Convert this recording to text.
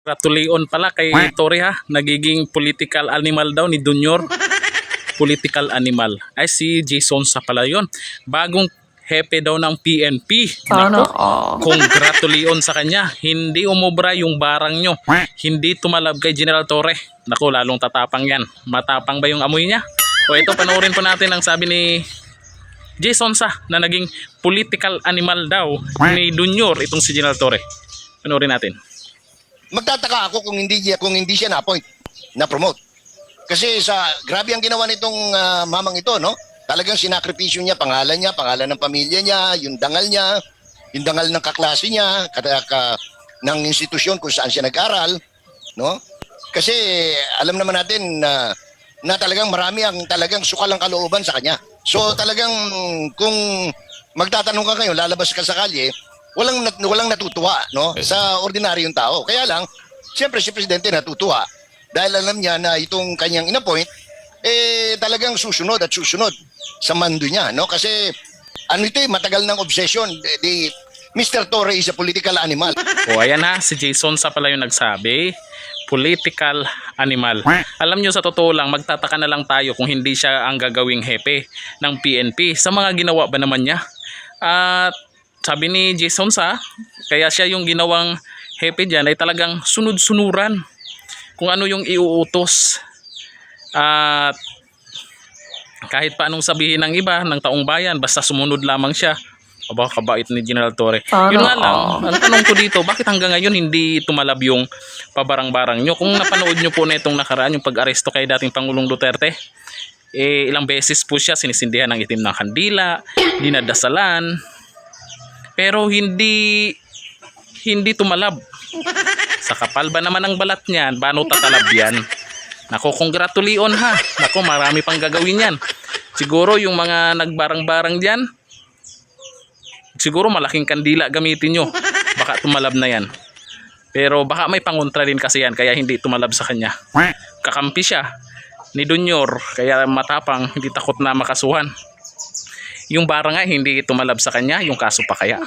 Gratuleon pala kay Torre ha, nagiging political animal daw ni Junior. Political animal. Ay si Jason sa pala yun. Bagong hepe daw ng PNP. Sana Nako, congratulations sa kanya. Hindi umubra yung barang nyo. Hindi tumalab kay General Torre. Nako, lalong tatapang yan. Matapang ba yung amoy niya? O ito, panoorin po natin ang sabi ni Jason sa na naging political animal daw ni Junior itong si General Torre. Panoorin natin. Magtataka ako kung hindi siya na-appoint, na-promote. Kasi sa grabe ang ginawa nitong mamang ito, no? Talagang sinakripisyo niya, pangalan ng pamilya niya, yung dangal ng kaklase niya, ng institusyon kung saan siya nag-aral, no? Kasi alam naman natin na talagang marami ang talagang sukal ang kalooban sa kanya. So talagang kung magtatanong ka ngayon, lalabas ka sa kalye, walang natutuwa, no, sa ordinaryong tao. Kaya lang, siyempre si presidente natutuwa dahil alam niya na itong kanyang inappoint talagang susunod sa mando niya, no? Kasi ano ito, matagal ng obsession. Mr. Torre is a political animal. O ayan na, si Jason sa pala yung nagsabi, political animal. Alam nyo, sa totoo lang, magtataka na lang tayo kung hindi siya ang gagawing hepe ng PNP sa mga ginawa ba naman niya. At sabi ni Jason sa, kaya siya yung ginawang hepe dyan ay talagang sunod-sunuran kung ano yung iuutos. At kahit pa anong sabihin ng iba, ng taong bayan, basta sumunod lamang siya. Aba, kabait ni General Torre. Yun nga lang, ang tanong ko dito, bakit hanggang ngayon hindi tumalab yung pabarang-barang nyo? Kung napanood nyo po na itong nakaraan, yung pag-aresto kay dating Pangulong Duterte, ilang beses po siya sinisindihan ng itim ng kandila, dinadasalan, pero hindi tumalab. Sa kapal ba naman ang balat niyan, bano tatalab yan? Nako, congratulations ha. Nako, marami pang gagawin yan. Siguro yung mga nagbarang-barang diyan, siguro malaking kandila gamitin nyo. Baka tumalab na yan. Pero baka may pangontra din kasi yan, kaya hindi tumalab sa kanya. Kakampi siya ni Junior, kaya matapang, hindi takot na makasuhan. Yung barang nga hindi tumalab sa kanya, yung kaso pa kaya.